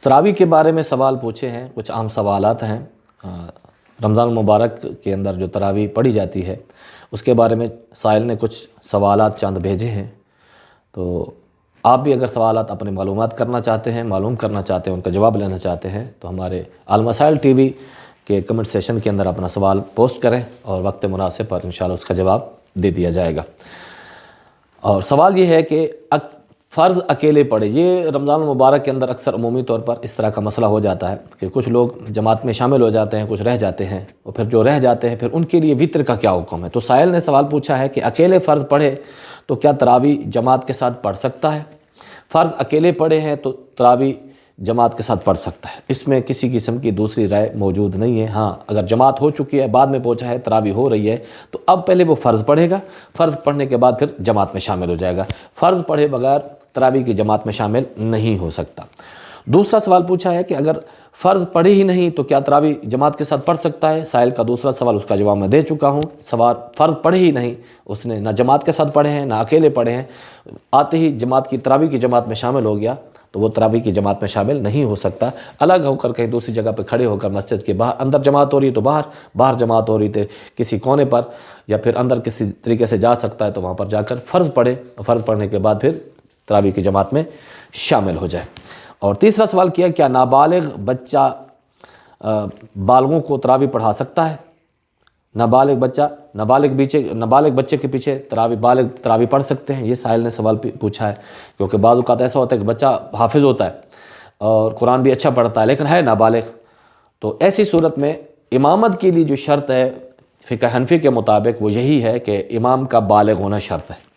تراویح کے بارے میں سوال پوچھے ہیں، کچھ عام سوالات ہیں۔ رمضان المبارک کے اندر جو تراویح پڑھی جاتی ہے اس کے بارے میں سائل نے کچھ سوالات چند بھیجے ہیں، تو آپ بھی اگر سوالات اپنے معلومات کرنا چاہتے ہیں، معلوم کرنا چاہتے ہیں، ان کا جواب لینا چاہتے ہیں تو ہمارے المسائل ٹی وی کے کمنٹ سیشن کے اندر اپنا سوال پوسٹ کریں اور وقت مناسب پر انشاءاللہ اس کا جواب دے دیا جائے گا۔ اور سوال یہ ہے کہ فرض اکیلے پڑھے، یہ رمضان المبارک کے اندر اکثر عمومی طور پر اس طرح کا مسئلہ ہو جاتا ہے کہ کچھ لوگ جماعت میں شامل ہو جاتے ہیں، کچھ رہ جاتے ہیں، اور پھر جو رہ جاتے ہیں پھر ان کے لیے وطر کا کیا حکم ہے۔ تو سائل نے سوال پوچھا ہے کہ اکیلے فرض پڑھے تو کیا تراویح جماعت کے ساتھ پڑھ سکتا ہے؟ فرض اکیلے پڑھے ہیں تو تراویح جماعت کے ساتھ پڑھ سکتا ہے، اس میں کسی قسم کی دوسری رائے موجود نہیں ہے۔ ہاں، اگر جماعت ہو چکی ہے، بعد میں پہنچا ہے، تراویح ہو رہی ہے، تو اب پہلے وہ فرض پڑھے گا، فرض پڑھنے کے بعد پھر جماعت میں شامل ہو جائے گا۔ فرض پڑھے بغیر تراویح کی جماعت میں شامل نہیں ہو سکتا۔ دوسرا سوال پوچھا ہے کہ اگر فرض پڑھے ہی نہیں تو کیا تراویح جماعت کے ساتھ پڑھ سکتا ہے؟ سائل کا دوسرا سوال، اس کا جواب میں دے چکا ہوں۔ سوال فرض پڑھے ہی نہیں، اس نے نہ جماعت کے ساتھ پڑھے ہیں نہ اکیلے پڑھے ہیں، آتے ہی جماعت کی تراویح کی جماعت میں شامل ہو گیا تو وہ تراویح کی جماعت میں شامل نہیں ہو سکتا۔ الگ ہو کر کہیں دوسری جگہ پہ کھڑے ہو کر مسجد کے باہر، اندر جماعت ہو رہی ہے تو باہر جماعت ہو رہی تھی کسی کونے پر، یا پھر اندر کسی طریقے سے جا سکتا ہے تو وہاں پر جا کر فرض پڑھے، فرض پڑھنے کے بعد پھر تراویح کی جماعت میں شامل ہو جائے۔ اور تیسرا سوال کیا، کیا نابالغ بچہ بالغوں کو تراویح پڑھا سکتا ہے؟ نابالغ بچے کے پیچھے بالغ تراویح پڑھ سکتے ہیں؟ یہ سائل نے سوال پوچھا ہے، کیونکہ بعض اوقات ایسا ہوتا ہے کہ بچہ حافظ ہوتا ہے اور قرآن بھی اچھا پڑھتا ہے لیکن ہے نابالغ، تو ایسی صورت میں امامت کے لیے جو شرط ہے فقہ حنفی کے مطابق وہ یہی ہے کہ امام کا بالغ ہونا شرط ہے،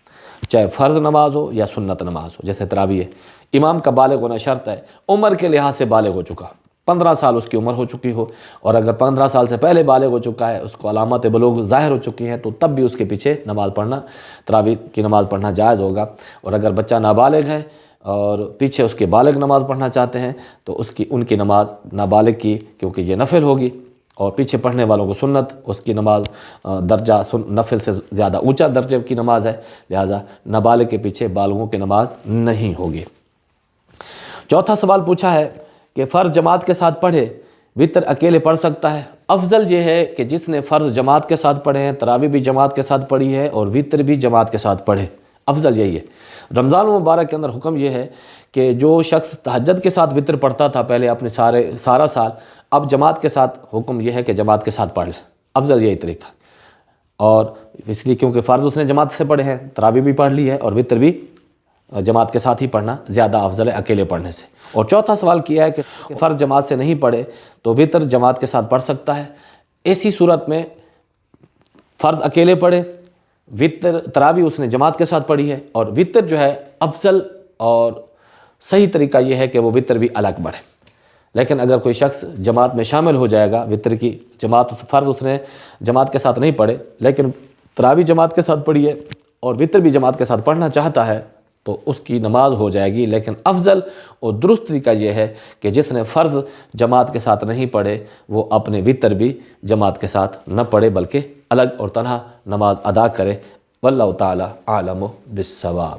چاہے فرض نماز ہو یا سنت نماز ہو۔ جیسے تراویح ہے، امام کا بالغ ہونا شرط ہے، عمر کے لحاظ سے بالغ ہو چکا، 15 سال اس کی عمر ہو چکی ہو، اور اگر 15 سال سے پہلے بالغ ہو چکا ہے، اس کو علامات بلوغ ظاہر ہو چکی ہیں، تو تب بھی اس کے پیچھے نماز پڑھنا، تراویح کی نماز پڑھنا جائز ہوگا۔ اور اگر بچہ نابالغ ہے اور پیچھے اس کے بالغ نماز پڑھنا چاہتے ہیں تو ان کی نماز نابالغ کی، کیونکہ یہ نفل ہوگی، اور پیچھے پڑھنے والوں کو سنت، اس کی نماز درجہ نفل سے زیادہ اونچا درجے کی نماز ہے، لہٰذا نابالغ کے پیچھے بالغوں کی نماز نہیں ہوگی۔ چوتھا سوال پوچھا ہے کہ فرض جماعت کے ساتھ پڑھے، وطر اکیلے پڑھ سکتا ہے؟ افضل یہ ہے کہ جس نے فرض جماعت کے ساتھ پڑھے ہیں، تراویح بھی جماعت کے ساتھ پڑھی ہے اور وطر بھی جماعت کے ساتھ پڑھے، افضل یہی ہے۔ رمضان المبارک کے اندر حکم یہ ہے کہ جو شخص تہجد کے ساتھ وطر پڑھتا تھا پہلے اپنے سارا سال، اب جماعت کے ساتھ حکم یہ ہے کہ جماعت کے ساتھ پڑھ لے، افضل یہی طریقہ۔ اور اس لیے کیونکہ فرض اس نے جماعت سے پڑھے ہیں، تراویح بھی پڑھ لی ہے اور وطر بھی جماعت کے ساتھ ہی پڑھنا زیادہ افضل ہے اکیلے پڑھنے سے۔ اور چوتھا سوال کیا ہے کہ فرض جماعت سے نہیں پڑھے تو وطر جماعت کے ساتھ پڑھ سکتا ہے؟ ایسی صورت میں فرض اکیلے پڑھے، وطر تراویح اس نے جماعت کے ساتھ پڑھی ہے، اور وطر جو ہے افضل اور صحیح طریقہ یہ ہے کہ وہ وطر بھی الگ پڑھے۔ لیکن اگر کوئی شخص جماعت میں شامل ہو جائے گا، وطر کی جماعت فرض اس نے جماعت کے ساتھ نہیں پڑھے لیکن تراویح جماعت کے ساتھ پڑھی ہے اور وطر بھی جماعت کے ساتھ پڑھنا چاہتا ہے تو اس کی نماز ہو جائے گی، لیکن افضل اور درست طریقہ یہ ہے کہ جس نے فرض جماعت کے ساتھ نہیں پڑھے وہ اپنے وطر بھی جماعت کے ساتھ نہ پڑھے بلکہ الگ اور تنہا نماز ادا کرے۔ واللہ تعالی اعلم بالصواب۔